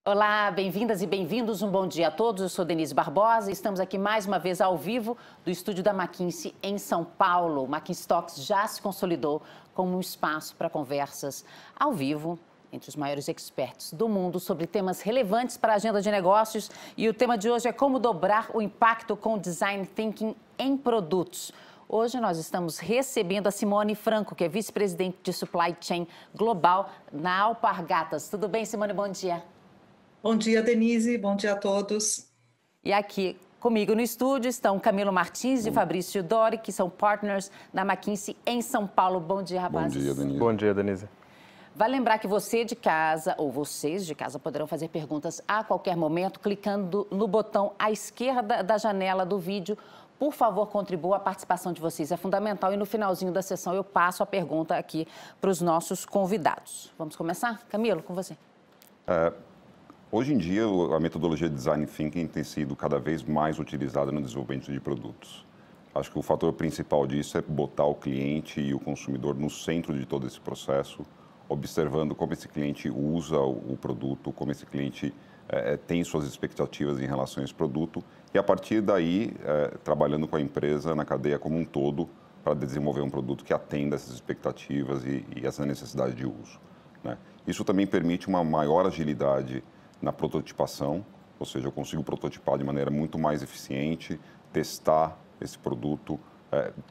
Olá, bem-vindas e bem-vindos, um bom dia a todos. Eu sou Denise Barbosa e estamos aqui mais uma vez ao vivo do estúdio da McKinsey em São Paulo. O McKinsey Talks já se consolidou como um espaço para conversas ao vivo entre os maiores experts do mundo sobre temas relevantes para a agenda de negócios. E o tema de hoje é como dobrar o impacto com Design Thinking em produtos. Hoje nós estamos recebendo a Simone Franco, que é vice-presidente de Supply Chain Global na Alpargatas. Tudo bem, Simone? Bom dia. Bom dia, Denise. Bom dia a todos. E aqui comigo no estúdio estão Camilo Martins e Fabrício Dori, que são partners da McKinsey em São Paulo. Bom dia, rapazes. Bom dia, Denise. Bom dia, Denise. Vale lembrar que você de casa, ou vocês de casa, poderão fazer perguntas a qualquer momento, clicando no botão à esquerda da janela do vídeo. Por favor, contribua, a participação de vocês é fundamental. E no finalzinho da sessão eu passo a pergunta aqui para os nossos convidados. Vamos começar? Camilo, com você. Hoje em dia, a metodologia de Design Thinking tem sido cada vez mais utilizada no desenvolvimento de produtos. Acho que o fator principal disso é botar o cliente e o consumidor no centro de todo esse processo, observando como esse cliente usa o produto, como esse cliente tem suas expectativas em relação a esse produto, e a partir daí, trabalhando com a empresa na cadeia como um todo, para desenvolver um produto que atenda essas expectativas e essa necessidade de uso, né? Isso também permite uma maior agilidade na prototipação, ou seja, eu consigo prototipar de maneira muito mais eficiente, testar esse produto,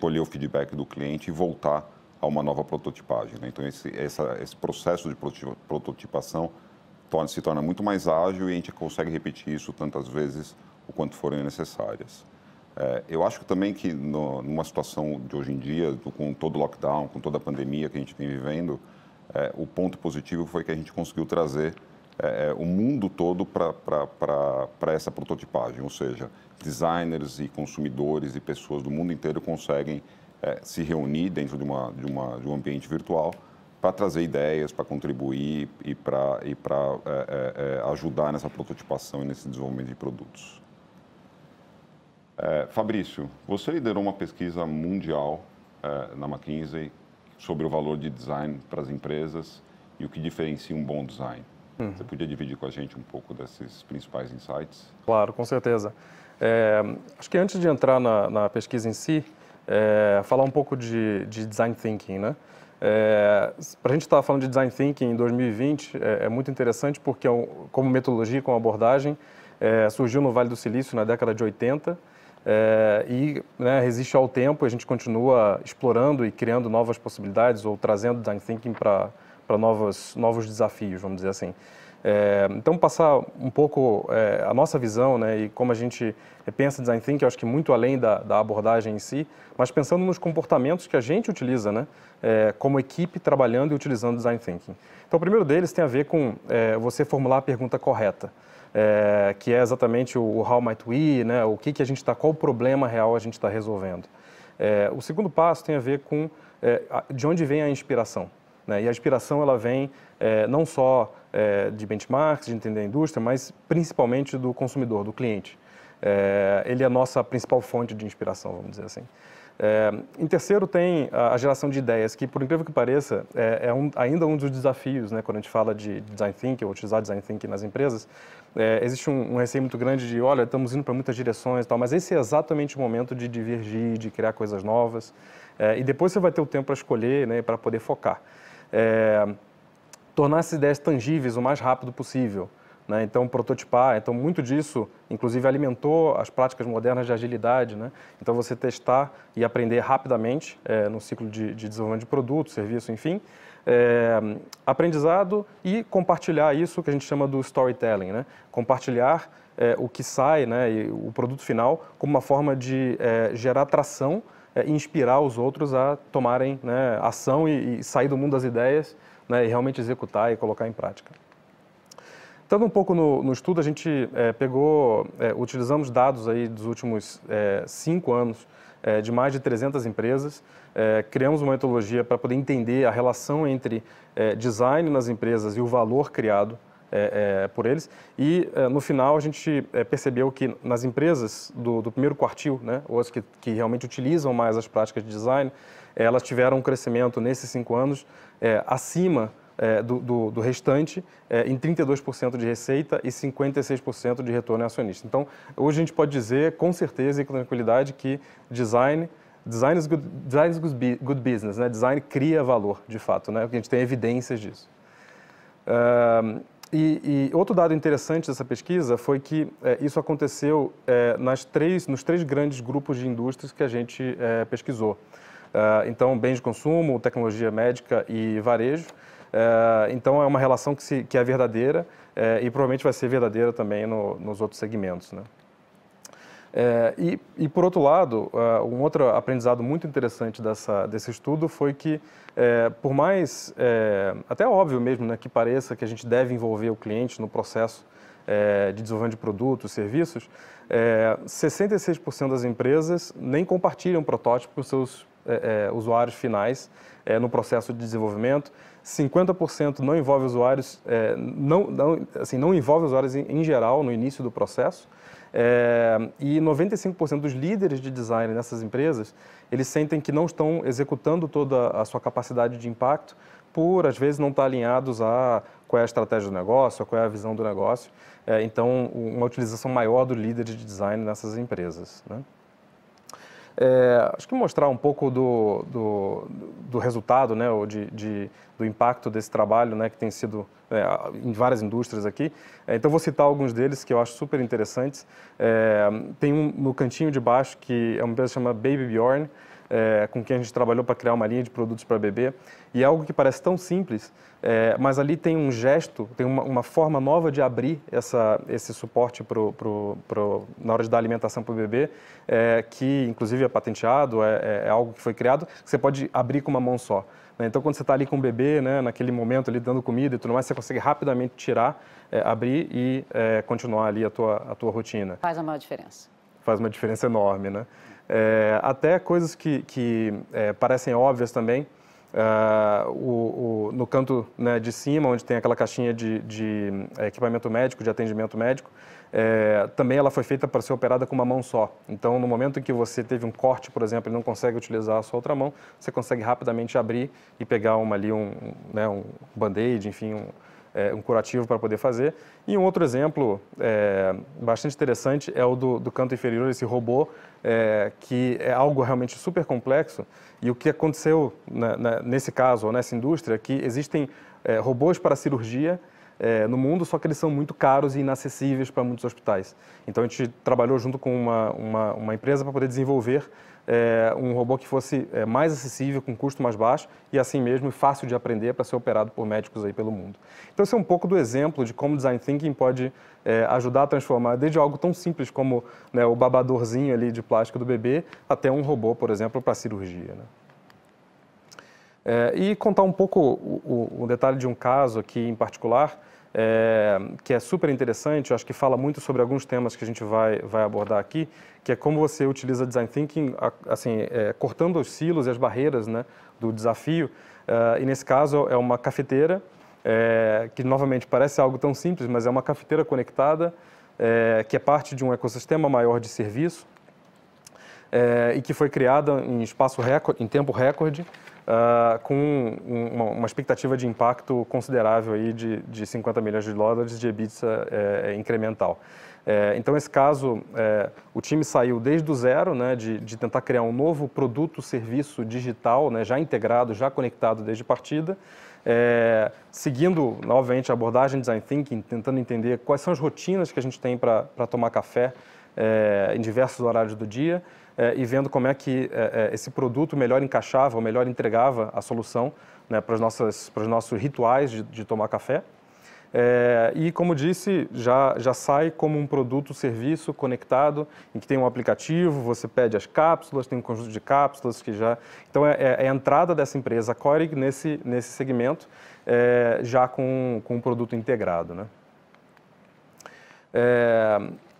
colher o feedback do cliente e voltar a uma nova prototipagem, né? Então, esse processo de prototipação se torna muito mais ágil e a gente consegue repetir isso tantas vezes o quanto forem necessárias. Eu acho também que numa situação de hoje em dia, com todo o lockdown, com toda a pandemia que a gente tem vivendo, o ponto positivo foi que a gente conseguiu trazer o mundo todo para essa prototipagem, ou seja, designers e consumidores e pessoas do mundo inteiro conseguem se reunir dentro de um ambiente virtual para trazer ideias, para contribuir e para ajudar nessa prototipação e nesse desenvolvimento de produtos. Fabrício, você liderou uma pesquisa mundial na McKinsey sobre o valor de design para as empresas e o que diferencia um bom design. Você podia dividir com a gente um pouco desses principais insights? Claro, com certeza. Acho que antes de entrar na pesquisa em si, falar um pouco de Design Thinking, né? Para a gente estar falando de Design Thinking em 2020, é muito interessante porque, como metodologia, como abordagem, surgiu no Vale do Silício na década de 80 e resiste ao tempo. A gente continua explorando e criando novas possibilidades ou trazendo Design Thinking para novos desafios, vamos dizer assim. Então, passar um pouco a nossa visão, né, e como a gente pensa Design Thinking, eu acho que muito além da abordagem em si, mas pensando nos comportamentos que a gente utiliza, né, como equipe trabalhando e utilizando Design Thinking. Então, o primeiro deles tem a ver com você formular a pergunta correta, que é exatamente o how might we, né, o que a gente está, qual o problema real a gente está resolvendo. O segundo passo tem a ver com de onde vem a inspiração. E a inspiração ela vem não só de benchmarks, de entender a indústria, mas principalmente do consumidor, do cliente. Ele é a nossa principal fonte de inspiração, vamos dizer assim. Em terceiro tem a geração de ideias, que por incrível que pareça ainda um dos desafios, né, quando a gente fala de Design Thinking, ou utilizar Design Thinking nas empresas. Existe um receio muito grande de, olha, estamos indo para muitas direções e tal, mas esse é exatamente o momento de divergir, de criar coisas novas. E depois você vai ter o tempo para escolher, né, para poder focar. Tornar essas ideias tangíveis o mais rápido possível, né? Então, prototipar. Então, muito disso, inclusive, alimentou as práticas modernas de agilidade, né? Então, você testar e aprender rapidamente no ciclo de desenvolvimento de produto, serviço, enfim. Aprendizado e compartilhar isso que a gente chama do storytelling, né? Compartilhar o que sai, né, e o produto final como uma forma de gerar atração e inspirar os outros a tomarem, né, ação e sair do mundo das ideias, né, e realmente executar e colocar em prática. Estando um pouco no estudo, a gente utilizamos dados aí dos últimos 5 anos de mais de 300 empresas, criamos uma metodologia para poder entender a relação entre design nas empresas e o valor criado por eles. E, no final, a gente percebeu que nas empresas do primeiro quartil, né, ou as que realmente utilizam mais as práticas de design, elas tiveram um crescimento nesses 5 anos acima do restante em 32% de receita e 56% de retorno acionista. Então, hoje a gente pode dizer com certeza e com tranquilidade que design is good business, né? Design cria valor, de fato, né? Porque a gente tem evidências disso. E outro dado interessante dessa pesquisa foi que isso aconteceu nos três grandes grupos de indústrias que a gente pesquisou. Então, bens de consumo, tecnologia médica e varejo. Então, é uma relação que é verdadeira e provavelmente vai ser verdadeira também nos outros segmentos, né? E por outro lado, um outro aprendizado muito interessante desse estudo foi que, por mais, até óbvio mesmo, né, que pareça que a gente deve envolver o cliente no processo de desenvolvimento de produtos, serviços, 66% das empresas nem compartilham protótipo com seus usuários finais no processo de desenvolvimento, 50% não envolve usuários, não envolve usuários em geral no início do processo, e 95% dos líderes de design nessas empresas, eles sentem que não estão executando toda a sua capacidade de impacto por, às vezes, não estar alinhados a qual é a estratégia do negócio, qual é a visão do negócio. Então, uma utilização maior do líder de design nessas empresas, né? Acho que mostrar um pouco do resultado, né, ou do impacto desse trabalho, né, que tem sido em várias indústrias aqui. Então, vou citar alguns deles que eu acho super interessantes. Tem um no cantinho de baixo, que é uma empresa chamada Baby Bjorn, com quem a gente trabalhou para criar uma linha de produtos para bebê. E é algo que parece tão simples, mas ali tem um gesto, tem uma forma nova de abrir esse suporte na hora de dar alimentação para o bebê, que inclusive é patenteado, é algo que foi criado, que você pode abrir com uma mão só. Então, quando você está ali com o bebê, né, naquele momento ali dando comida e tudo mais, você consegue rapidamente tirar, abrir e continuar ali a tua rotina. Faz a maior diferença. Faz uma diferença enorme, né? Até coisas que parecem óbvias também. No canto, né, de cima, onde tem aquela caixinha de equipamento médico, de atendimento médico, também ela foi feita para ser operada com uma mão só. Então, no momento em que você teve um corte, por exemplo, e não consegue utilizar a sua outra mão, você consegue rapidamente abrir e pegar um band-aid, enfim, um curativo para poder fazer. E um outro exemplo bastante interessante é o do canto inferior, esse robô, que é algo realmente super complexo. E o que aconteceu nesse caso, ou nessa indústria, é que existem robôs para cirurgia no mundo, só que eles são muito caros e inacessíveis para muitos hospitais. Então, a gente trabalhou junto com uma empresa para poder desenvolver um robô que fosse mais acessível, com custo mais baixo e assim mesmo fácil de aprender para ser operado por médicos aí pelo mundo. Então, esse é um pouco do exemplo de como Design Thinking pode ajudar a transformar desde algo tão simples como, né, o babadorzinho ali de plástico do bebê até um robô, por exemplo, para cirurgia, né? E contar um pouco o detalhe de um caso aqui em particular, que é super interessante, eu acho que fala muito sobre alguns temas que a gente vai abordar aqui, que é como você utiliza Design Thinking, assim, cortando os silos e as barreiras, né, do desafio. E nesse caso é uma cafeteira, que novamente parece algo tão simples, mas é uma cafeteira conectada, que é parte de um ecossistema maior de serviço, e que foi criada em espaço recorde, em tempo recorde, com uma expectativa de impacto considerável aí de 50 milhões de dólares de EBITDA incremental. Então, nesse caso, o time saiu desde o zero, né, de tentar criar um novo produto, serviço digital, né, já integrado, já conectado desde a partida, seguindo, novamente, a abordagem Design Thinking, tentando entender quais são as rotinas que a gente tem para tomar café em diversos horários do dia, e vendo como é que esse produto melhor encaixava ou melhor entregava a solução, né, para os nossos rituais de tomar café. E, como disse, já sai como um produto, serviço conectado, em que tem um aplicativo, você pede as cápsulas, tem um conjunto de cápsulas que já... Então, é a entrada dessa empresa, a Corig, nesse segmento, já com um produto integrado, né?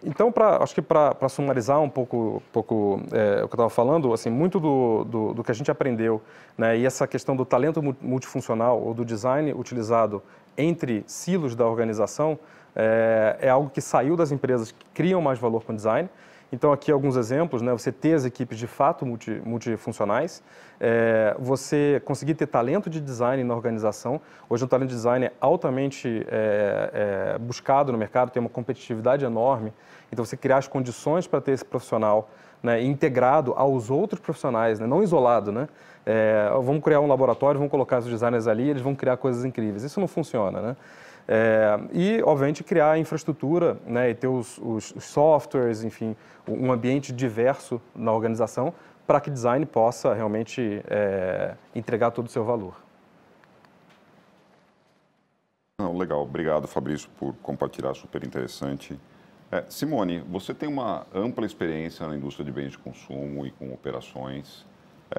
Então, acho que para sumarizar um pouco o que eu estava falando, assim, muito do que a gente aprendeu, né, e essa questão do talento multifuncional ou do design utilizado entre silos da organização é algo que saiu das empresas que criam mais valor com design Então, aqui alguns exemplos, né? Você ter as equipes de fato multifuncionais, você conseguir ter talento de design na organização. Hoje o talento de design é altamente buscado no mercado, tem uma competitividade enorme. Então, você criar as condições para ter esse profissional, né, integrado aos outros profissionais, né, não isolado, né? Vamos criar um laboratório, vamos colocar os designers ali, eles vão criar coisas incríveis. Isso não funciona, né? E, obviamente, criar a infraestrutura, né, e ter os softwares, enfim, um ambiente diverso na organização para que design possa realmente entregar todo o seu valor. Não, legal, obrigado, Fabrício, por compartilhar, super interessante. Simone, você tem uma ampla experiência na indústria de bens de consumo e com operações.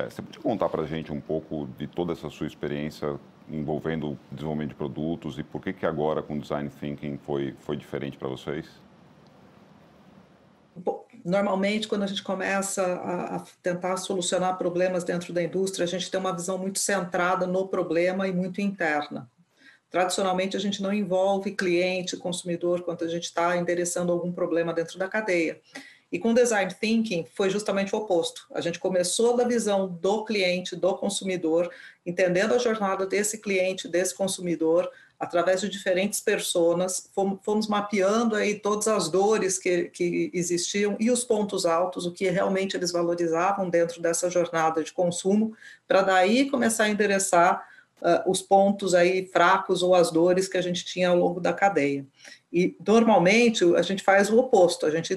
Você pode contar para a gente um pouco de toda essa sua experiência envolvendo o desenvolvimento de produtos e por que agora com Design Thinking foi diferente para vocês? Bom, normalmente, quando a gente começa a tentar solucionar problemas dentro da indústria, a gente tem uma visão muito centrada no problema e muito interna. Tradicionalmente, a gente não envolve cliente, consumidor, quando a gente está endereçando algum problema dentro da cadeia. E com Design Thinking foi justamente o oposto. A gente começou da visão do cliente, do consumidor, entendendo a jornada desse cliente, desse consumidor, através de diferentes personas, fomos mapeando aí todas as dores que existiam e os pontos altos, o que realmente eles valorizavam dentro dessa jornada de consumo, para daí começar a endereçar os pontos aí fracos ou as dores que a gente tinha ao longo da cadeia. E, normalmente, a gente faz o oposto, a gente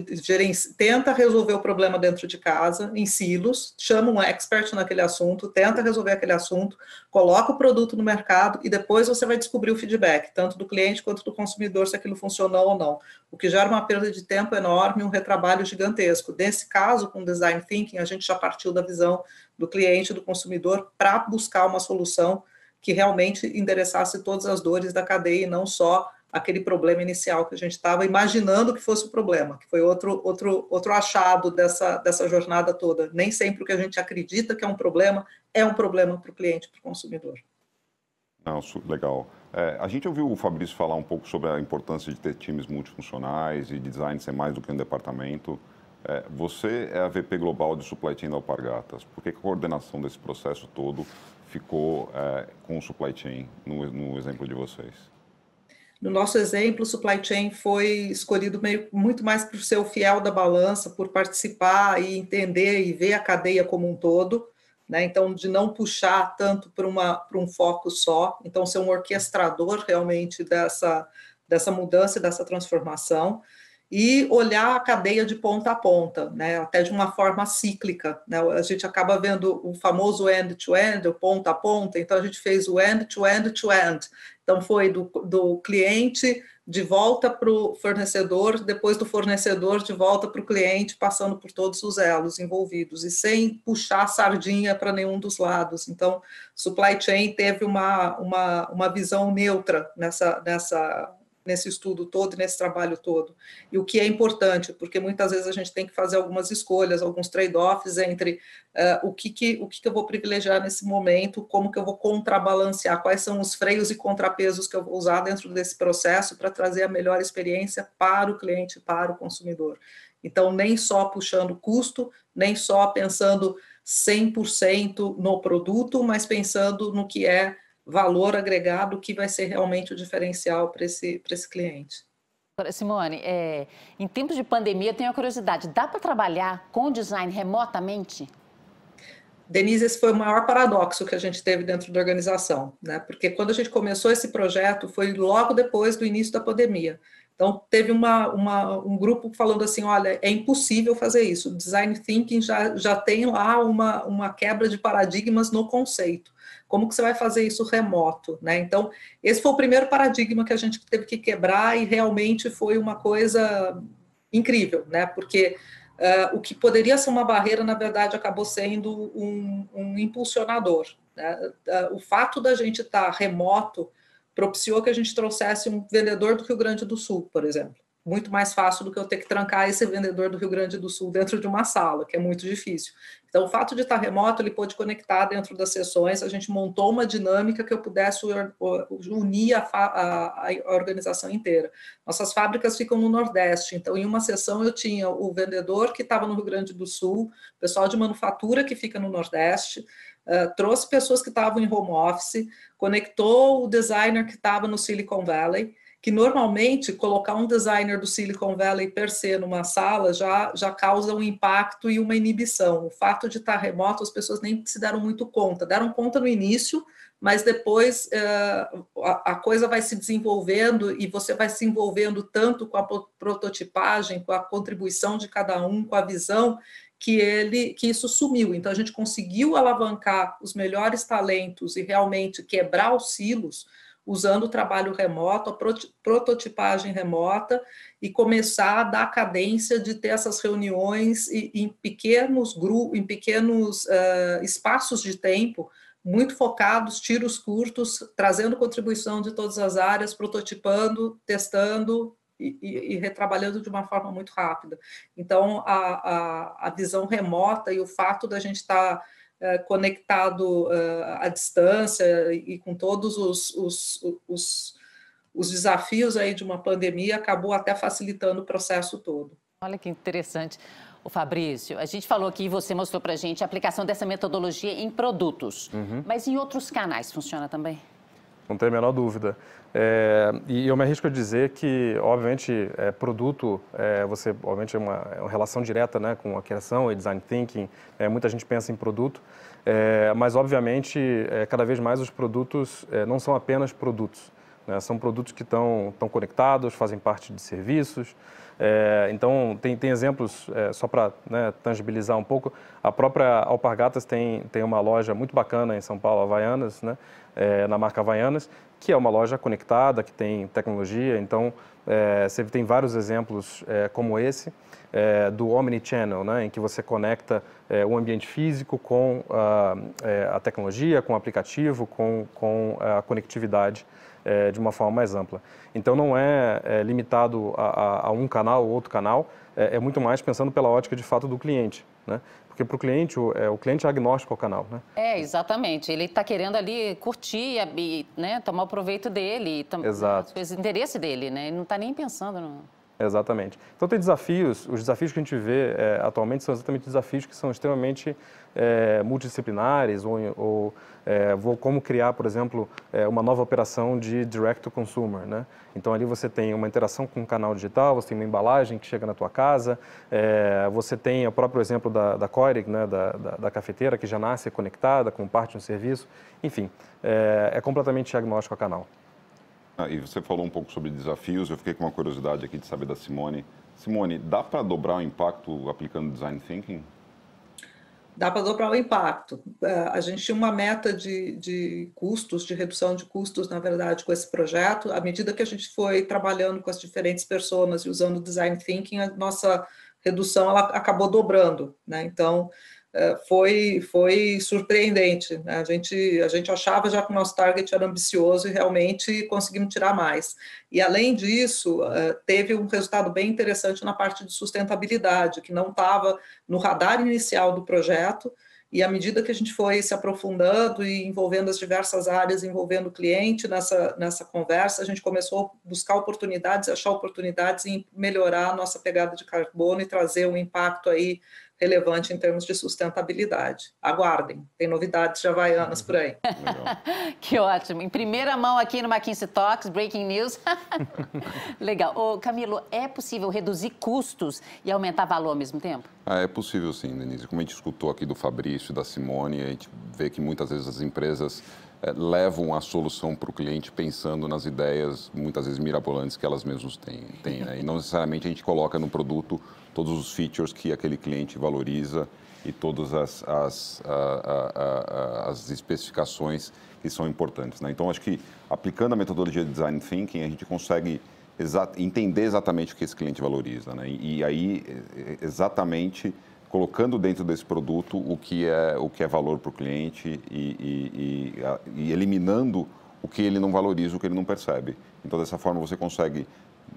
tenta resolver o problema dentro de casa, em silos, chama um expert naquele assunto, tenta resolver aquele assunto, coloca o produto no mercado e depois você vai descobrir o feedback, tanto do cliente quanto do consumidor, se aquilo funcionou ou não, o que gera uma perda de tempo enorme e um retrabalho gigantesco. Nesse caso, com Design Thinking, a gente já partiu da visão do cliente, do consumidor, para buscar uma solução que realmente endereçasse todas as dores da cadeia e não só aquele problema inicial que a gente estava imaginando que fosse o problema, que foi outro achado dessa jornada toda. Nem sempre o que a gente acredita que é um problema para o cliente, para o consumidor. Não, legal. A gente ouviu o Fabrício falar um pouco sobre a importância de ter times multifuncionais e design ser mais do que um departamento. Você é a VP Global de Supply Chain da Alpargatas. Por que a coordenação desse processo todo ficou com o Supply Chain no exemplo de vocês? No nosso exemplo, o Supply Chain foi escolhido muito mais por ser o fiel da balança, por participar e entender e ver a cadeia como um todo, né? Então, de não puxar tanto para um foco só, então ser um orquestrador realmente dessa mudança e dessa transformação, e olhar a cadeia de ponta a ponta, né? Até de uma forma cíclica, né? A gente acaba vendo o famoso end-to-end, o ponta a ponta, então a gente fez o end-to-end-to-end. Então foi do cliente de volta para o fornecedor, depois do fornecedor de volta para o cliente, passando por todos os elos envolvidos, e sem puxar a sardinha para nenhum dos lados. Então, Supply Chain teve uma visão neutra nesse estudo todo e nesse trabalho todo. E o que é importante, porque muitas vezes a gente tem que fazer algumas escolhas, alguns trade-offs entre o que eu vou privilegiar nesse momento, como que eu vou contrabalancear, quais são os freios e contrapesos que eu vou usar dentro desse processo para trazer a melhor experiência para o cliente, para o consumidor. Então, nem só puxando custo, nem só pensando 100% no produto, mas pensando no que é valor agregado, que vai ser realmente o diferencial para esse cliente. Simone, em tempos de pandemia, eu tenho a curiosidade, dá para trabalhar com design remotamente? Denise, esse foi o maior paradoxo que a gente teve dentro da organização, né? Porque quando a gente começou esse projeto, foi logo depois do início da pandemia. Então, teve um grupo falando assim, olha, é impossível fazer isso, o Design Thinking já tem lá uma quebra de paradigmas no conceito. Como que você vai fazer isso remoto, né? Então, esse foi o primeiro paradigma que a gente teve que quebrar e realmente foi uma coisa incrível, né? Porque o que poderia ser uma barreira, na verdade, acabou sendo um impulsionador, né? O fato da gente estar remoto propiciou que a gente trouxesse um vendedor do Rio Grande do Sul, por exemplo, muito mais fácil do que eu ter que trancar esse vendedor do Rio Grande do Sul dentro de uma sala, que é muito difícil. Então, o fato de estar remoto, ele pôde conectar dentro das sessões, a gente montou uma dinâmica que eu pudesse unir a organização inteira. Nossas fábricas ficam no Nordeste, então, em uma sessão eu tinha o vendedor que estava no Rio Grande do Sul, o pessoal de manufatura que fica no Nordeste, trouxe pessoas que estavam em home office, conectou o designer que estava no Silicon Valley, que normalmente colocar um designer do Silicon Valley per se numa sala já causa um impacto e uma inibição. O fato de estar remoto, as pessoas nem se deram muito conta. Deram conta no início, mas depois a coisa vai se desenvolvendo e você vai se envolvendo tanto com a prototipagem, com a contribuição de cada um, com a visão, que isso sumiu. Então, a gente conseguiu alavancar os melhores talentos e realmente quebrar os silos usando o trabalho remoto, a prototipagem remota e começar a dar cadência de ter essas reuniões em pequenos grupos, em pequenos espaços de tempo, muito focados, tiros curtos, trazendo contribuição de todas as áreas, prototipando, testando e retrabalhando de uma forma muito rápida. Então, a visão remota e o fato da gente estar conectado à distância e com todos os desafios aí de uma pandemia, acabou até facilitando o processo todo. Olha que interessante. O Fabrício, a gente falou aqui, você mostrou para a gente a aplicação dessa metodologia em produtos, mas em outros canais funciona também? Não tem a menor dúvida. E eu me arrisco a dizer que, obviamente, produto, obviamente, é uma relação direta, né, com a criação e design thinking. Muita gente pensa em produto, mas, obviamente, cada vez mais os produtos não são apenas produtos, né? São produtos que estão conectados, fazem parte de serviços. Então, tem exemplos, só para, né, tangibilizar um pouco, a própria Alpargatas tem uma loja muito bacana em São Paulo, Havaianas, né, na marca Havaianas, que é uma loja conectada, que tem tecnologia. Então, você tem vários exemplos como esse, do Omnichannel, né, em que você conecta o ambiente físico com a tecnologia, com o aplicativo, com a conectividade de uma forma mais ampla. Então, não é limitado a um canal ou outro canal, é muito mais pensando pela ótica, de fato, do cliente, né? Porque para o cliente, o cliente é agnóstico ao canal, né? Exatamente. Ele está querendo ali curtir, né, tomar o proveito dele, as coisas, interesse dele, né? Ele não está nem pensando no... Exatamente. Então, tem desafios, os desafios que a gente vê atualmente são exatamente desafios que são extremamente multidisciplinares, como criar, por exemplo, uma nova operação de direct to consumer, né? Então, ali você tem uma interação com o canal digital, você tem uma embalagem que chega na tua casa, você tem o próprio exemplo da Keurig, né, da cafeteira, que já nasce conectada com parte de um serviço. Enfim, é completamente agnóstico ao canal. E você falou um pouco sobre desafios, eu fiquei com uma curiosidade aqui de saber da Simone. Simone, dá para dobrar o impacto aplicando Design Thinking? Dá para dobrar o impacto. A gente tinha uma meta de custos, de redução de custos, na verdade, com esse projeto. À medida que a gente foi trabalhando com as diferentes pessoas e usando o Design Thinking, a nossa redução ela acabou dobrando, né? Então, foi surpreendente, né? A gente achava já que o nosso target era ambicioso e realmente conseguimos tirar mais. E, além disso, teve um resultado bem interessante na parte de sustentabilidade, que não estava no radar inicial do projeto, e à medida que a gente foi se aprofundando e envolvendo as diversas áreas, envolvendo o cliente nessa conversa, a gente começou a buscar oportunidades, achar oportunidades em melhorar a nossa pegada de carbono e trazer um impacto aí relevante em termos de sustentabilidade. Aguardem, tem novidades de Havaianas por aí. Que ótimo. Em primeira mão aqui no McKinsey Talks, Breaking News. Legal. Ô, Camilo, é possível reduzir custos e aumentar valor ao mesmo tempo? É possível sim, Denise. Como a gente escutou aqui do Fabrício e da Simone, a gente vê que muitas vezes as empresas levam a solução para o cliente pensando nas ideias, muitas vezes mirabolantes, que elas mesmas têm, né? E não necessariamente a gente coloca no produto todos os features que aquele cliente valoriza e todas as especificações que são importantes, né? Então, acho que aplicando a metodologia de Design Thinking, a gente consegue entender exatamente o que esse cliente valoriza, né? E aí, exatamente, colocando dentro desse produto o que é valor para o cliente e eliminando o que ele não valoriza, o que ele não percebe. Então, dessa forma, você consegue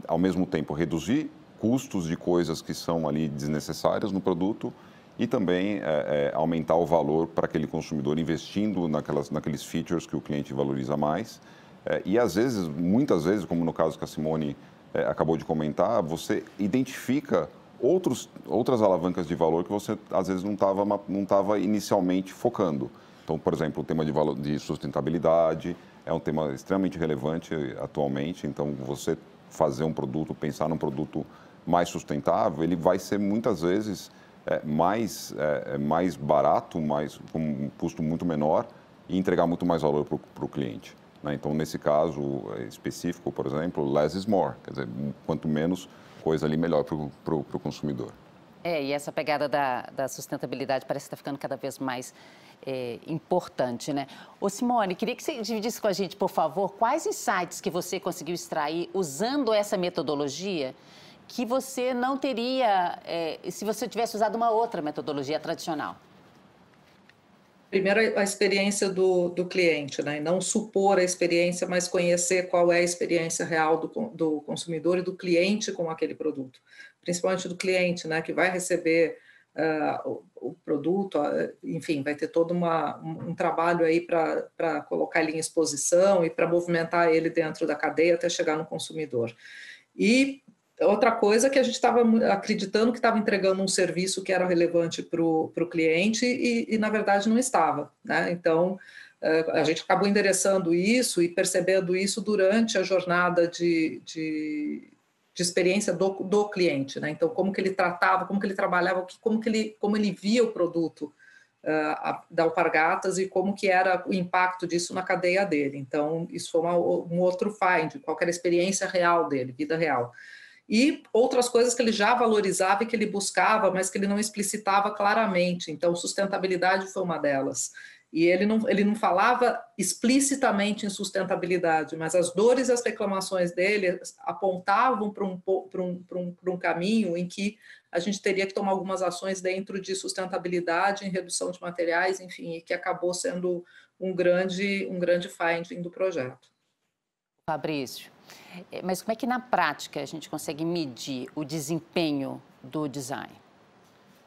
ao mesmo tempo, reduzir custos de coisas que são ali desnecessárias no produto e também aumentar o valor para aquele consumidor investindo naqueles features que o cliente valoriza mais. E às vezes, muitas vezes, como no caso que a Simone acabou de comentar, você identifica outras alavancas de valor que você às vezes não estava inicialmente focando. Então, por exemplo, o tema de sustentabilidade é um tema extremamente relevante atualmente. Então, você fazer um produto, pensar num produto mais sustentável, ele vai ser muitas vezes mais barato, com um custo muito menor e entregar muito mais valor para o cliente. Né? Então, nesse caso específico, por exemplo, less is more. Quer dizer, quanto menos coisa ali, melhor para o consumidor. E essa pegada da sustentabilidade parece que está ficando cada vez mais importante, né? Ô Simone, queria que você dividisse com a gente, por favor, quais insights que você conseguiu extrair usando essa metodologia que você não teria se você tivesse usado uma outra metodologia tradicional? Primeiro, a experiência do cliente, né? E não supor a experiência, mas conhecer qual é a experiência real do consumidor e do cliente com aquele produto. Principalmente do cliente, né? Que vai receber o produto, enfim, vai ter todo um trabalho aí para colocar ele em exposição e para movimentar ele dentro da cadeia até chegar no consumidor. E outra coisa que a gente estava acreditando que estava entregando um serviço que era relevante para o cliente e, na verdade, não estava, né? Então, a gente acabou endereçando isso e percebendo isso durante a jornada de experiência do cliente, né? Então, como que ele tratava, como que ele trabalhava, como ele via o produto da Alpargatas e como que era o impacto disso na cadeia dele. Então, isso foi um outro find, qual era a experiência real dele, vida real. E outras coisas que ele já valorizava e que ele buscava, mas que ele não explicitava claramente. Então, sustentabilidade foi uma delas. E ele não falava explicitamente em sustentabilidade, mas as dores e as reclamações dele apontavam para um caminho em que a gente teria que tomar algumas ações dentro de sustentabilidade, em redução de materiais, enfim, e que acabou sendo um grande finding do projeto. Fabrício, mas como é que na prática a gente consegue medir o desempenho do design?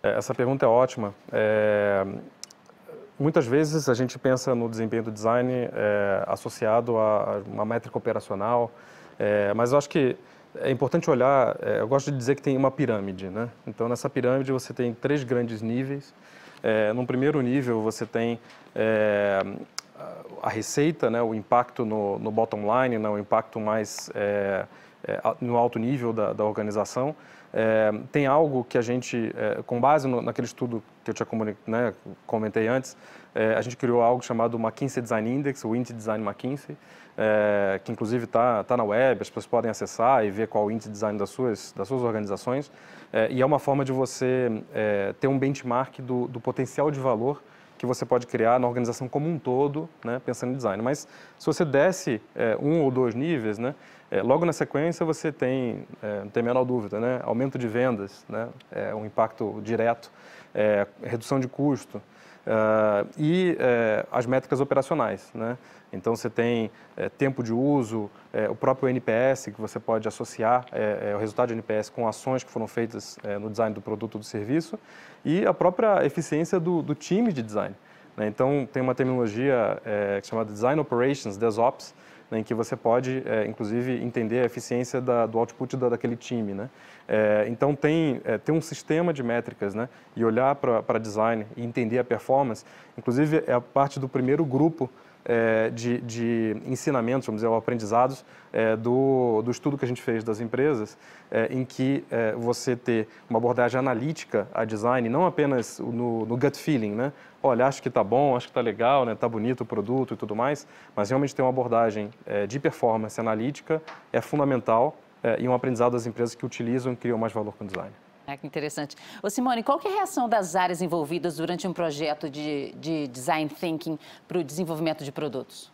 Essa pergunta é ótima. Muitas vezes a gente pensa no desempenho do design associado a uma métrica operacional, mas eu acho que é importante olhar, eu gosto de dizer que tem uma pirâmide, né? Então, nessa pirâmide você tem 3 grandes níveis. Num primeiro nível você tem a receita, né, o impacto no bottom line, né, o impacto mais no alto nível da organização. Tem algo que a gente, com base naquele estudo que eu tinha comentei antes, a gente criou algo chamado McKinsey Design Index, o índice Design McKinsey, que inclusive está na web, as pessoas podem acessar e ver qual o índice de design das suas organizações. E é uma forma de você ter um benchmark do potencial de valor que você pode criar na organização como um todo, né, pensando em design. Mas se você desce 1 ou 2 níveis, né, logo na sequência você tem, não tem a menor dúvida, né, aumento de vendas, né, um impacto direto, redução de custo e as métricas operacionais, né? Então você tem tempo de uso, o próprio NPS que você pode associar o resultado de NPS com ações que foram feitas no design do produto ou do serviço e a própria eficiência do time de design, né? Então tem uma terminologia que se chama Design Operations, DevOps, né, em que você pode, inclusive, entender a eficiência do output daquele time, né? Então, tem um sistema de métricas, né, e olhar para design e entender a performance, inclusive, é a parte do primeiro grupo de ensinamentos, vamos dizer, ou aprendizados do estudo que a gente fez das empresas, em que você ter uma abordagem analítica a design, não apenas no gut feeling, né? Olha, acho que está bom, acho que está legal, né? Está bonito o produto e tudo mais, mas realmente ter uma abordagem de performance analítica é fundamental e um aprendizado das empresas que utilizam e criam mais valor com o design. Que interessante. Ô Simone, qual que é a reação das áreas envolvidas durante um projeto de design thinking para o desenvolvimento de produtos?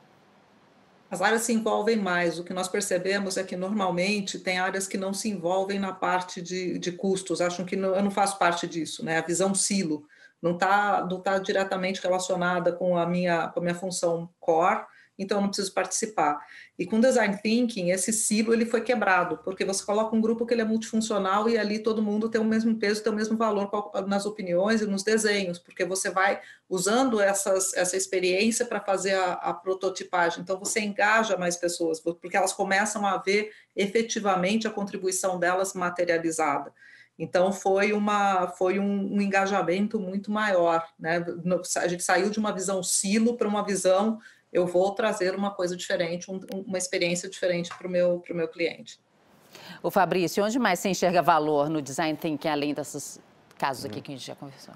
As áreas se envolvem mais. O que nós percebemos é que, normalmente, tem áreas que não se envolvem na parte de custos, acham que eu não faço parte disso, né? A visão silo não tá diretamente relacionada com a minha função core, então eu não preciso participar. E com Design Thinking, esse silo ele foi quebrado, porque você coloca um grupo que ele é multifuncional e ali todo mundo tem o mesmo peso, tem o mesmo valor nas opiniões e nos desenhos, porque você vai usando essa experiência para fazer a prototipagem. Então, você engaja mais pessoas, porque elas começam a ver efetivamente a contribuição delas materializada. Então, foi um engajamento muito maior, né? A gente saiu de uma visão silo para uma visão, eu vou trazer uma coisa diferente, uma experiência diferente para o meu cliente. O Fabrício, onde mais você enxerga valor no Design Thinking, além desses casos aqui que a gente já conversou?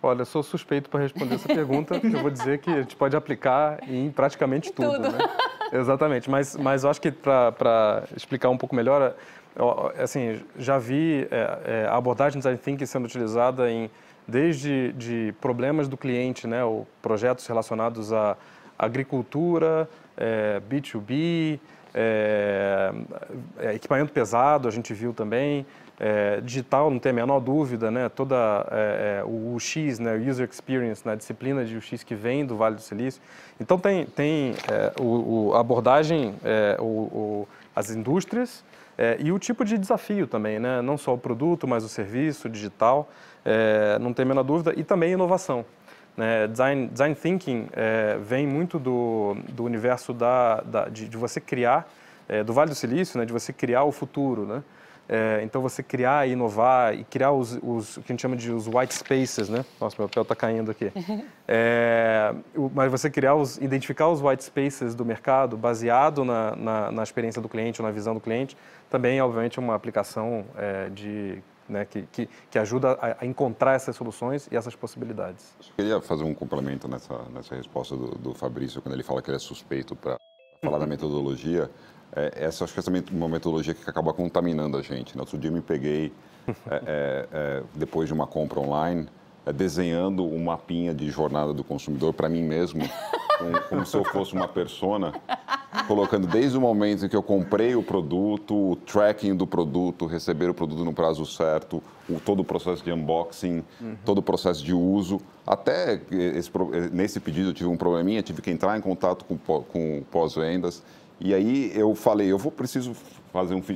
Olha, eu sou suspeito para responder essa pergunta, porque eu vou dizer que a gente pode aplicar em praticamente tudo. Né? Exatamente, mas eu acho que para explicar um pouco melhor, assim, já vi a abordagem Design Thinking sendo utilizada desde de problemas do cliente, né, ou projetos relacionados à agricultura, B2B, equipamento pesado, a gente viu também, digital, não tem a menor dúvida, né, o UX, né, User Experience, né, a disciplina de UX que vem do Vale do Silício. Então, tem a abordagem, as indústrias, e o tipo de desafio também, né? Não só o produto, mas o serviço digital, não tem a menor dúvida, e também inovação. Né? Design Thinking vem muito do universo de você criar, do Vale do Silício, né? De você criar o futuro, né? Então, você criar e inovar e criar o que a gente chama de os white spaces, né? Nossa, meu papel está caindo aqui. Mas você identificar os white spaces do mercado baseado na experiência do cliente ou na visão do cliente, também, obviamente, é uma aplicação né, que ajuda a encontrar essas soluções e essas possibilidades. Eu queria fazer um complemento nessa resposta do Fabrício, quando ele fala que ele é suspeito para falar da metodologia. Acho que essa é uma metodologia que acaba contaminando a gente. Né? Outro dia eu me peguei, depois de uma compra online, desenhando um mapinha de jornada do consumidor para mim mesmo, como se eu fosse uma persona, colocando desde o momento em que eu comprei o produto, o tracking do produto, receber o produto no prazo certo, todo o processo de unboxing, todo o processo de uso. Até nesse pedido eu tive um probleminha, tive que entrar em contato com pós-vendas. E aí eu falei, preciso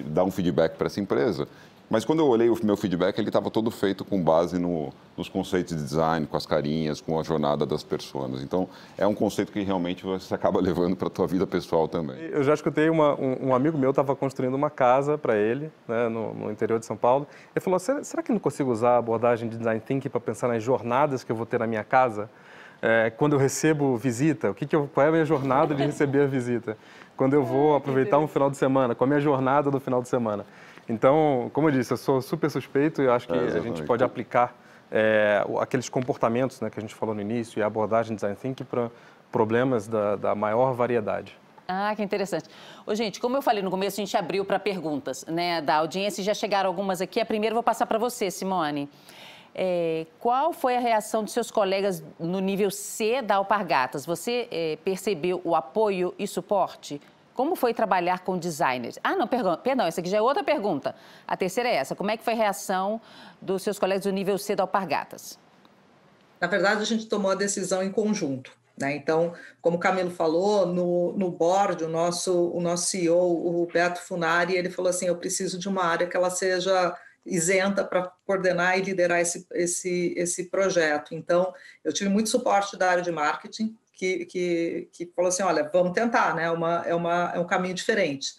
dar um feedback para essa empresa. Mas quando eu olhei o meu feedback, ele estava todo feito com base nos conceitos de design, com as carinhas, com a jornada das pessoas. Então, é um conceito que realmente você acaba levando para a tua vida pessoal também. Eu já escutei um amigo meu estava construindo uma casa para ele, né, no interior de São Paulo. Ele falou, será que eu não consigo usar a abordagem de Design Thinking para pensar nas jornadas que eu vou ter na minha casa? Quando eu recebo visita, qual é a minha jornada de receber a visita? Quando eu vou aproveitar um final de semana, qual é a minha jornada do final de semana? Então, como eu disse, eu sou super suspeito e eu acho que a gente pode aplicar aqueles comportamentos, né, que a gente falou no início e a abordagem Design Thinking para problemas da maior variedade. Ah, que interessante. Ô, gente, como eu falei no começo, a gente abriu para perguntas, né, da audiência e já chegaram algumas aqui. A primeira eu vou passar para você, Simone. Qual foi a reação dos seus colegas no nível C da Alpargatas? Você percebeu o apoio e suporte? Como foi trabalhar com designers? Ah, não, perdão, essa aqui já é outra pergunta. A terceira é essa. Como é que foi a reação dos seus colegas do nível C da Alpargatas? Na verdade, a gente tomou a decisão em conjunto. Né? Então, como o Camilo falou, no board, o nosso CEO, o Beto Funari, ele falou assim, eu preciso de uma área que ela seja isenta para coordenar e liderar esse projeto. Então, eu tive muito suporte da área de marketing, que falou assim, olha, vamos tentar, né? É um caminho diferente.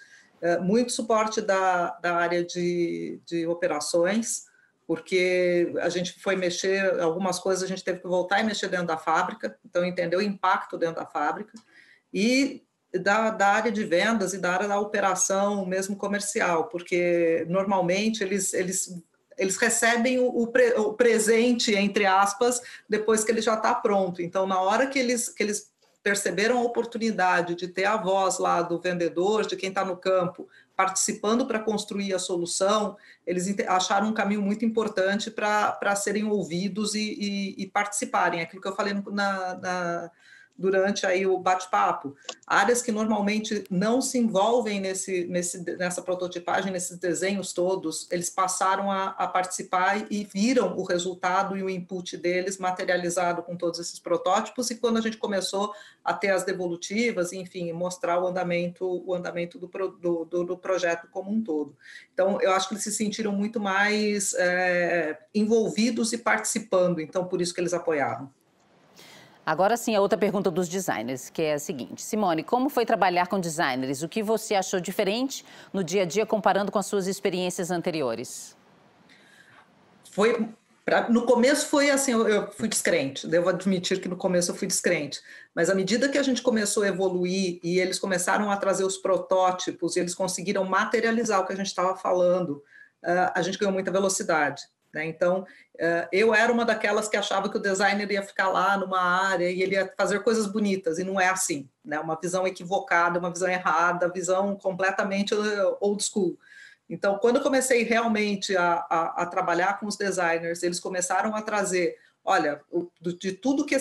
Muito suporte da área de operações, porque a gente foi mexer, algumas coisas a gente teve que voltar e mexer dentro da fábrica, então entender o impacto dentro da fábrica, e da área de vendas e da área da operação mesmo comercial, porque normalmente eles recebem o presente, entre aspas, depois que ele já está pronto. Então, na hora que eles perceberam a oportunidade de ter a voz lá do vendedor, de quem está no campo, participando para construir a solução, eles acharam um caminho muito importante para serem ouvidos e participarem. Aquilo que eu falei durante aí o bate-papo. Áreas que normalmente não se envolvem nessa prototipagem, nesses desenhos todos, eles passaram a participar e viram o resultado e o input deles materializado com todos esses protótipos, e quando a gente começou a ter as devolutivas, enfim, mostrar o andamento do projeto como um todo. Então, eu acho que eles se sentiram muito mais envolvidos e participando, então por isso que eles apoiaram. Agora sim, a outra pergunta dos designers, que é a seguinte. Simone, como foi trabalhar com designers? O que você achou diferente no dia a dia comparando com as suas experiências anteriores? No começo foi assim, eu fui descrente, devo admitir que no começo eu fui descrente, mas à medida que a gente começou a evoluir e eles começaram a trazer os protótipos e eles conseguiram materializar o que a gente estava falando, a gente ganhou muita velocidade. Né? Então, eu era uma daquelas que achava que o designer ia ficar lá numa área e ele ia fazer coisas bonitas, e não é assim. Né? Uma visão equivocada, uma visão errada, visão completamente old school. Então, quando eu comecei realmente a trabalhar com os designers, eles começaram a trazer, olha, de tudo que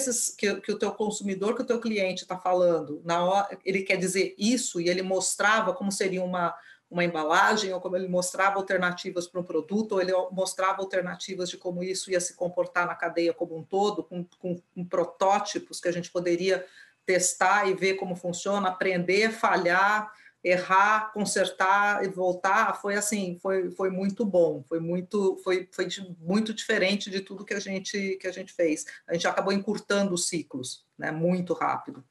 o teu consumidor, que o teu cliente está falando, na hora, ele quer dizer isso, e ele mostrava como seria uma embalagem, ou como ele mostrava alternativas para um produto, ou ele mostrava alternativas de como isso ia se comportar na cadeia como um todo, com protótipos que a gente poderia testar e ver como funciona, aprender, falhar, errar, consertar e voltar. Foi assim, foi muito bom, foi muito diferente de tudo que a gente fez. A gente acabou encurtando os ciclos, né, muito rápido.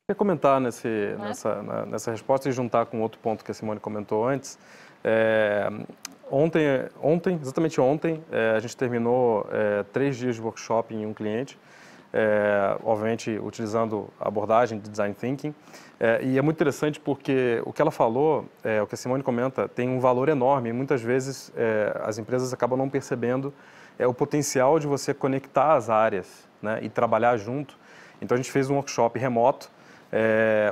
Eu queria comentar nessa resposta e juntar com outro ponto que a Simone comentou antes. Exatamente ontem, a gente terminou 3 dias de workshop em um cliente, obviamente utilizando a abordagem de Design Thinking. E é muito interessante porque o que ela falou, o que a Simone comenta, tem um valor enorme. E muitas vezes as empresas acabam não percebendo o potencial de você conectar as áreas, né, e trabalhar junto. Então a gente fez um workshop remoto,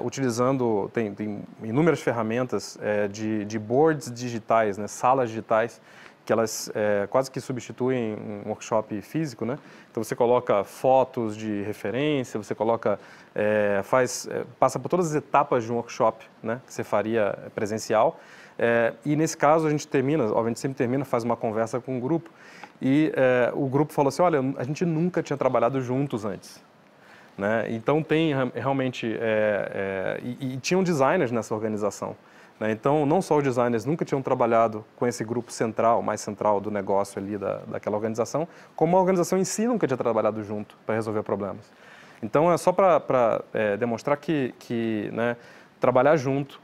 utilizando, tem inúmeras ferramentas de boards digitais, né, salas digitais, que elas quase que substituem um workshop físico, né? Então você coloca fotos de referência, você coloca, passa por todas as etapas de um workshop, né, que você faria presencial. E nesse caso a gente sempre termina, faz uma conversa com o grupo, e o grupo falou assim, olha, a gente nunca tinha trabalhado juntos antes. Né? Então tem realmente, e tinham designers nessa organização. Né? Então não só os designers nunca tinham trabalhado com esse grupo mais central do negócio ali daquela organização, como a organização em si nunca tinha trabalhado junto para resolver problemas. Então é só para demonstrar que né, trabalhar junto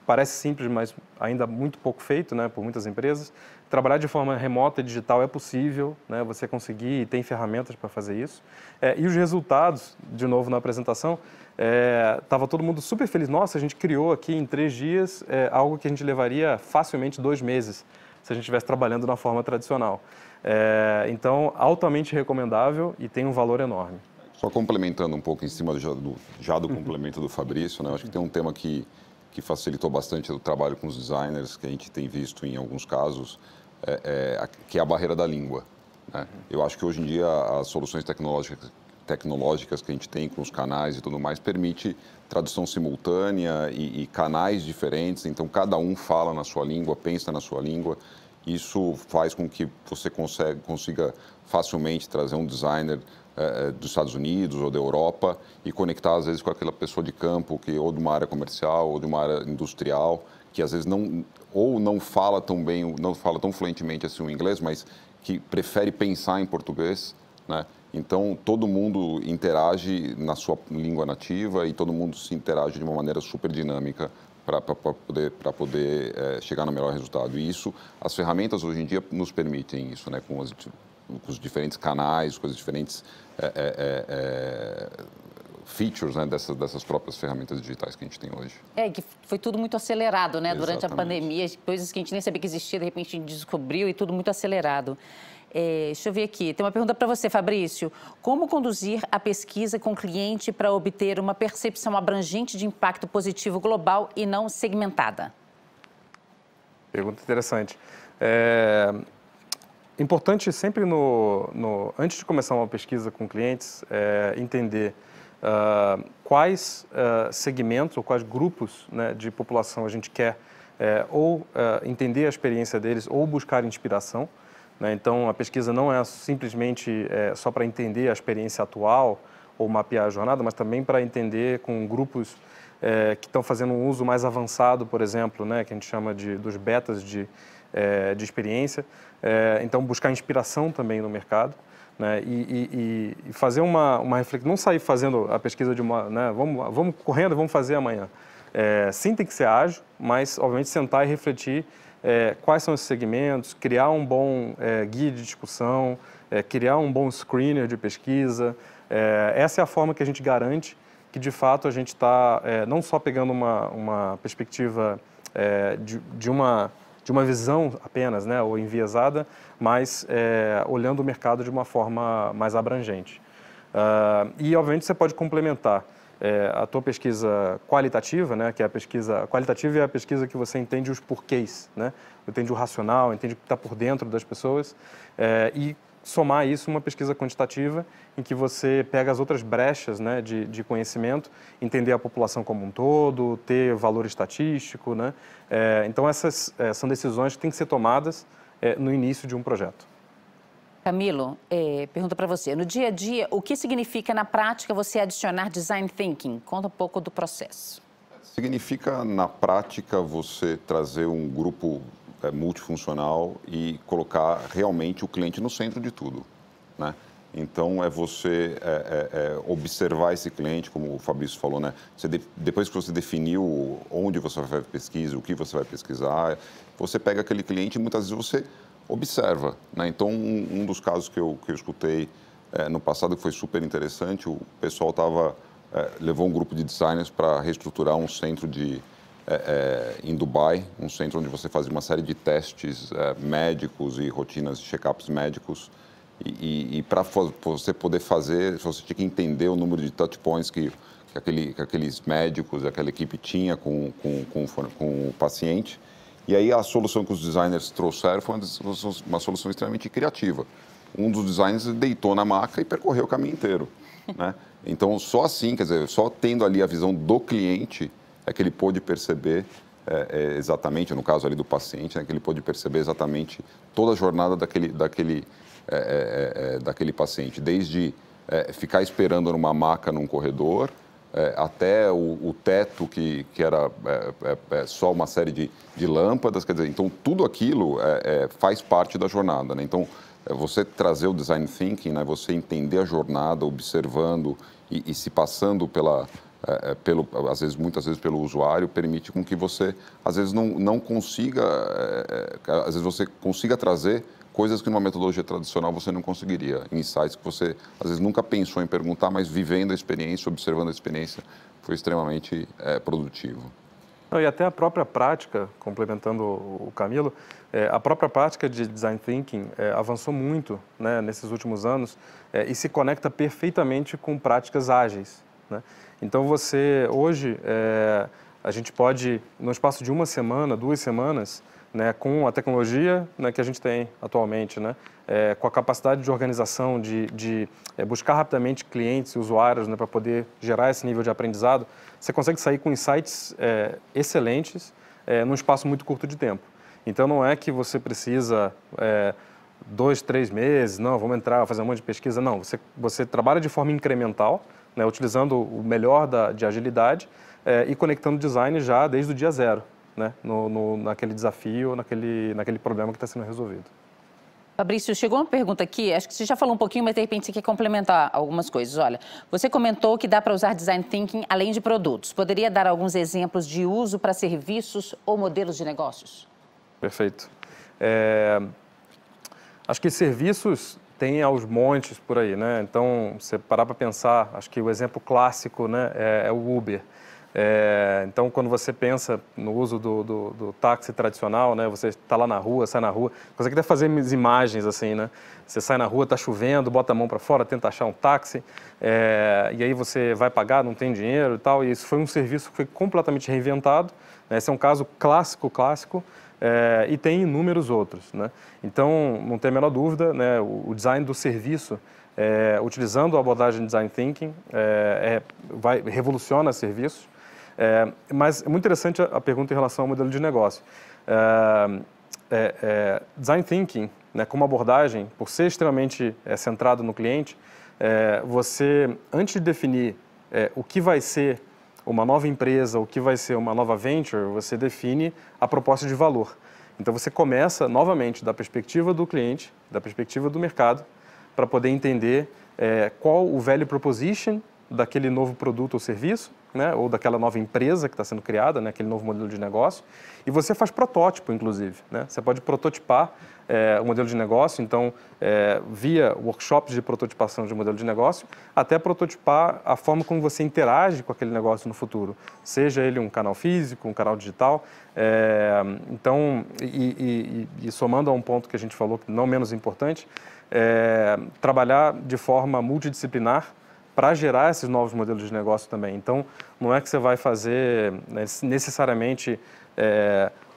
parece simples, mas ainda muito pouco feito, né, por muitas empresas. Trabalhar de forma remota e digital é possível, né, você conseguir e tem ferramentas para fazer isso. E os resultados, de novo na apresentação, estava todo mundo super feliz. Nossa, a gente criou aqui em 3 dias algo que a gente levaria facilmente 2 meses, se a gente estivesse trabalhando na forma tradicional. Então, altamente recomendável e tem um valor enorme. Só complementando um pouco em cima do complemento do Fabrício, né, eu acho que tem um tema que facilitou bastante o trabalho com os designers, que a gente tem visto em alguns casos, que é a barreira da língua. Né? Eu acho que hoje em dia as soluções tecnológicas que a gente tem com os canais e tudo mais permite tradução simultânea e canais diferentes, então cada um fala na sua língua, pensa na sua língua. Isso faz com que você consiga facilmente trazer um designer dos Estados Unidos ou da Europa e conectar às vezes com aquela pessoa de campo ou de uma área comercial ou de uma área industrial que às vezes não fala tão bem, não fala tão fluentemente assim o inglês, mas que prefere pensar em português, né? Então todo mundo interage na sua língua nativa e todo mundo se interage de uma maneira super dinâmica para poder chegar no melhor resultado. E isso, as ferramentas hoje em dia nos permitem isso, né? Com os diferentes canais, com as diferentes features, né, dessas próprias ferramentas digitais que a gente tem hoje. Que foi tudo muito acelerado, né? Exatamente. Durante a pandemia, coisas que a gente nem sabia que existia, de repente a gente descobriu e tudo muito acelerado. Deixa eu ver aqui, tem uma pergunta para você, Fabrício. Como conduzir a pesquisa com o cliente para obter uma percepção abrangente de impacto positivo global e não segmentada? Pergunta interessante. Importante sempre, antes de começar uma pesquisa com clientes, entender quais segmentos ou quais grupos, né, de população a gente quer ou entender a experiência deles ou buscar inspiração, né? Então, a pesquisa não é simplesmente só para entender a experiência atual ou mapear a jornada, mas também para entender com grupos que estão fazendo um uso mais avançado, por exemplo, né, que a gente chama dos betas de experiência. Então, buscar inspiração também no mercado, né, e fazer uma reflexão, não sair fazendo a pesquisa de né, vamos correndo e vamos fazer amanhã. Sim, tem que ser ágil, mas, obviamente, sentar e refletir quais são esses segmentos, criar um bom guia de discussão, criar um bom screener de pesquisa. Essa é a forma que a gente garante que, de fato, a gente está não só pegando uma perspectiva de uma visão apenas, né, ou enviesada, mas olhando o mercado de uma forma mais abrangente. E, obviamente, você pode complementar a tua pesquisa qualitativa, né, que é a pesquisa qualitativa, é a pesquisa que você entende os porquês, né, entende o racional, entende o que está por dentro das pessoas, e somar isso uma pesquisa quantitativa em que você pega as outras brechas, né, de conhecimento, entender a população como um todo, ter valor estatístico, né? Então essas são decisões que têm que ser tomadas no início de um projeto. Camilo, pergunta para você, no dia a dia, o que significa na prática você adicionar design thinking? Conta um pouco do processo. Significa, na prática, você trazer um grupo multifuncional e colocar realmente o cliente no centro de tudo, né? Então, é você observar esse cliente, como o Fabrício falou, né? Depois que você definiu onde você vai pesquisar, o que você vai pesquisar, você pega aquele cliente e muitas vezes você observa, né? Então, um dos casos que eu escutei no passado, que foi super interessante, o pessoal levou um grupo de designers para reestruturar um centro em Dubai, um centro onde você fazia uma série de testes médicos e rotinas de check-ups médicos. E para você poder fazer, você tinha que entender o número de touch points que aqueles médicos, aquela equipe tinha com o paciente. E aí a solução que os designers trouxeram foi uma solução extremamente criativa. Um dos designers deitou na maca e percorreu o caminho inteiro, né? Então, só assim, quer dizer, só tendo ali a visão do cliente é que ele pôde perceber exatamente, no caso ali do paciente, né, que ele pôde perceber exatamente toda a jornada daquele paciente, desde ficar esperando numa maca num corredor, até o teto que era só uma série de lâmpadas, quer dizer, então tudo aquilo faz parte da jornada, né? Então, você trazer o design thinking, né, você entender a jornada, observando e se passando muitas vezes pelo usuário, permite com que você, às vezes, não consiga, às vezes você consiga trazer coisas que numa metodologia tradicional você não conseguiria, insights que você, às vezes, nunca pensou em perguntar, mas vivendo a experiência, observando a experiência, foi extremamente produtivo. E até a própria prática, complementando o Camilo, a própria prática de design thinking avançou muito, né, nesses últimos anos e se conecta perfeitamente com práticas ágeis, né? Então, hoje, a gente pode, no espaço de uma semana, 2 semanas, né, com a tecnologia, né, que a gente tem atualmente, né, com a capacidade de organização, de buscar rapidamente clientes e usuários, né, para poder gerar esse nível de aprendizado, você consegue sair com insights excelentes num espaço muito curto de tempo. Então, não é que você precisa 2, 3 meses, não, vamos entrar, fazer um monte de pesquisa, não. Você trabalha de forma incremental, né, utilizando o melhor de agilidade e conectando design já desde o dia zero, né, naquele desafio, naquele problema que está sendo resolvido. Fabrício, chegou uma pergunta aqui, acho que você já falou um pouquinho, mas de repente você quer complementar algumas coisas. Olha, você comentou que dá para usar design thinking além de produtos. Poderia dar alguns exemplos de uso para serviços ou modelos de negócios? Perfeito. Acho que serviços tem aos montes por aí, né? Então, você parar para pensar, acho que o exemplo clássico, né, é o Uber. Então, quando você pensa no uso do táxi tradicional, né, você está lá na rua, sai na rua, você quer fazer imagens assim, né? Você sai na rua, está chovendo, bota a mão para fora, tenta achar um táxi, e aí você vai pagar, não tem dinheiro e tal, e isso foi um serviço que foi completamente reinventado, né? Esse é um caso clássico, e tem inúmeros outros, né? Então, não tem a menor dúvida, né, o design do serviço utilizando a abordagem de Design Thinking, revoluciona serviços. Mas é muito interessante a pergunta em relação ao modelo de negócio. Design Thinking, né, como abordagem, por ser extremamente centrado no cliente, você, antes de definir o que vai ser uma nova empresa, o que vai ser uma nova venture, você define a proposta de valor. Então, você começa, novamente, da perspectiva do cliente, da perspectiva do mercado, para poder entender qual o value proposition daquele novo produto ou serviço, né, ou daquela nova empresa que está sendo criada, né, aquele novo modelo de negócio. E você faz protótipo, inclusive. Né? Você pode prototipar o modelo de negócio, então, via workshops de prototipação de modelo de negócio, até prototipar a forma como você interage com aquele negócio no futuro, seja ele um canal físico, um canal digital. Então, somando a um ponto que a gente falou, não menos importante, trabalhar de forma multidisciplinar para gerar esses novos modelos de negócio também. Então, não é que você vai fazer necessariamente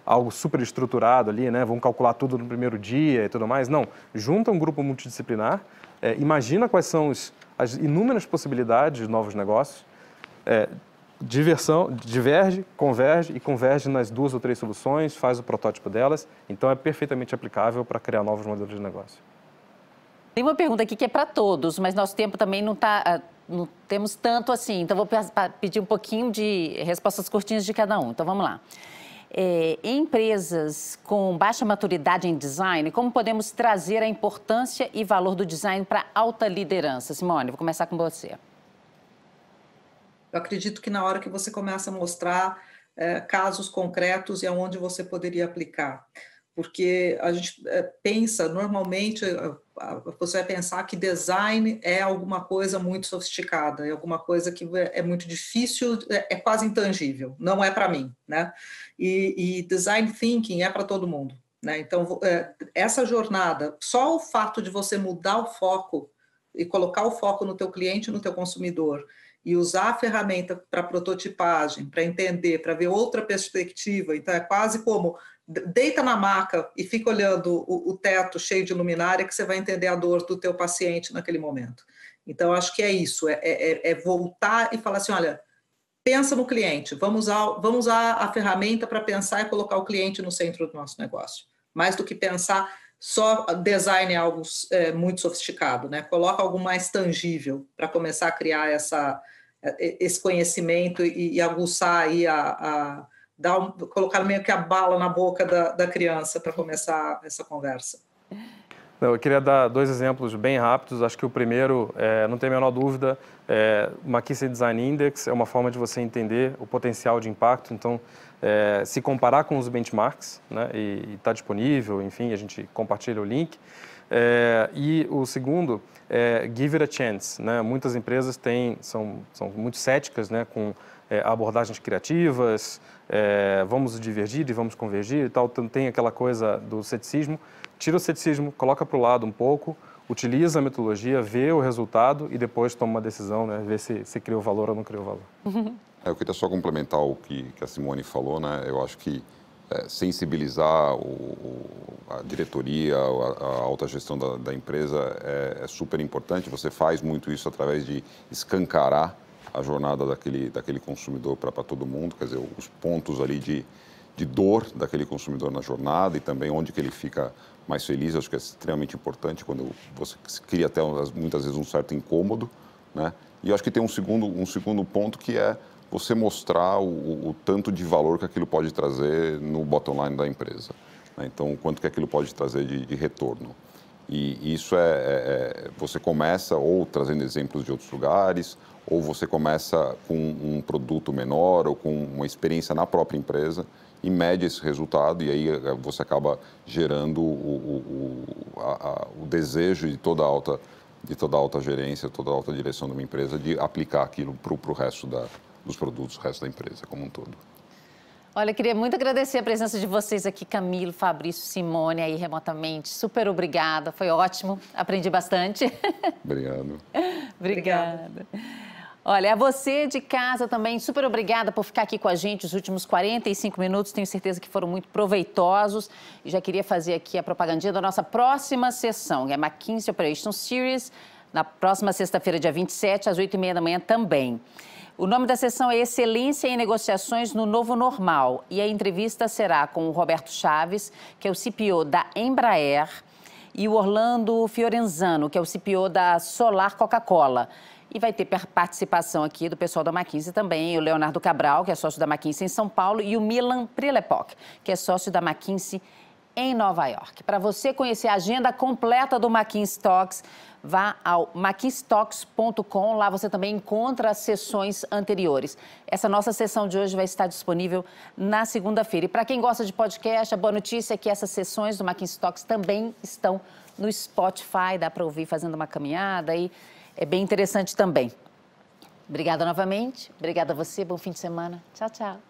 algo super estruturado ali, né? Vamos calcular tudo no primeiro dia e tudo mais. Não, junta um grupo multidisciplinar, imagina quais são as inúmeras possibilidades de novos negócios, diverge, converge e converge nas 2 ou 3 soluções, faz o protótipo delas. Então, é perfeitamente aplicável para criar novos modelos de negócio. Tem uma pergunta aqui que é para todos, mas nosso tempo também não temos tanto assim. Então, vou pedir um pouquinho de respostas curtinhas de cada um. Então, vamos lá. Em empresas com baixa maturidade em design, como podemos trazer a importância e valor do design para alta liderança? Simone, vou começar com você. Eu acredito que na hora que você começa a mostrar casos concretos e aonde você poderia aplicar. Porque a gente pensa, normalmente, você vai pensar que design é alguma coisa muito sofisticada, é alguma coisa que é muito difícil, é quase intangível, não é para mim, né? E design thinking é para todo mundo, né? Então, essa jornada, só o fato de você mudar o foco e colocar o foco no teu cliente, no teu consumidor, e usar a ferramenta para prototipagem, para entender, para ver outra perspectiva, então é quase como deita na maca e fica olhando o teto cheio de luminária que você vai entender a dor do teu paciente naquele momento. Então, acho que é isso, é voltar e falar assim, olha, pensa no cliente, vamos usar a ferramenta para pensar e colocar o cliente no centro do nosso negócio. Mais do que pensar só design é algo muito sofisticado, né? Coloca algo mais tangível para começar a criar esse conhecimento e aguçar aí colocar meio que a bala na boca da criança para começar essa conversa. Eu queria dar 2 exemplos bem rápidos. Acho que o primeiro, não tem a menor dúvida, o McKinsey Design Index é uma forma de você entender o potencial de impacto. Então, se comparar com os benchmarks, né, e está disponível, enfim, a gente compartilha o link. E o segundo é Give It a Chance. Né? Muitas empresas são muito céticas, né, com abordagens criativas, vamos divergir e vamos convergir e tal. Tem aquela coisa do ceticismo. Tira o ceticismo, coloca para o lado um pouco, utiliza a metodologia, vê o resultado e depois toma uma decisão, né? Vê se criou valor ou não criou valor. Eu queria só complementar o que a Simone falou, né? Eu acho que sensibilizar a diretoria, a alta gestão da empresa é super importante. Você faz muito isso através de escancarar a jornada daquele consumidor para todo mundo, quer dizer, os pontos ali de dor daquele consumidor na jornada e também onde que ele fica mais feliz. Acho que é extremamente importante quando você cria até muitas vezes um certo incômodo, né? E eu acho que tem um segundo ponto que é você mostrar o tanto de valor que aquilo pode trazer no bottom line da empresa, né? Então, quanto que aquilo pode trazer de retorno. E isso você começa ou trazendo exemplos de outros lugares, ou você começa com um produto menor ou com uma experiência na própria empresa e mede esse resultado, e aí você acaba gerando o desejo de toda a alta gerência, toda a alta direção de uma empresa de aplicar aquilo para o resto dos produtos, o resto da empresa como um todo. Olha, queria muito agradecer a presença de vocês aqui, Camilo, Fabrício, Simone, aí remotamente. Super obrigada, foi ótimo, aprendi bastante. Obrigado. Obrigada. Olha, a você de casa também, super obrigada por ficar aqui com a gente os últimos 45 minutos. Tenho certeza que foram muito proveitosos. E já queria fazer aqui a propagandinha da nossa próxima sessão, que é a McKinsey Operation Series, Na próxima sexta-feira, dia 27, às 8h30 da manhã também. O nome da sessão é Excelência em Negociações no Novo Normal. E a entrevista será com o Roberto Chaves, que é o CPO da Embraer, e o Orlando Fiorenzano, que é o CPO da Solar Coca-Cola. E vai ter participação aqui do pessoal da McKinsey também, o Leonardo Cabral, que é sócio da McKinsey em São Paulo, e o Milan Prilepok, que é sócio da McKinsey em Nova York. Para você conhecer a agenda completa do McKinsey Talks, vá ao mckinseytalks.com, lá você também encontra as sessões anteriores. Essa nossa sessão de hoje vai estar disponível na segunda-feira. E para quem gosta de podcast, a boa notícia é que essas sessões do McKinsey Talks também estão no Spotify, dá para ouvir fazendo uma caminhada e é bem interessante também. Obrigada novamente, obrigada a você, bom fim de semana. Tchau, tchau.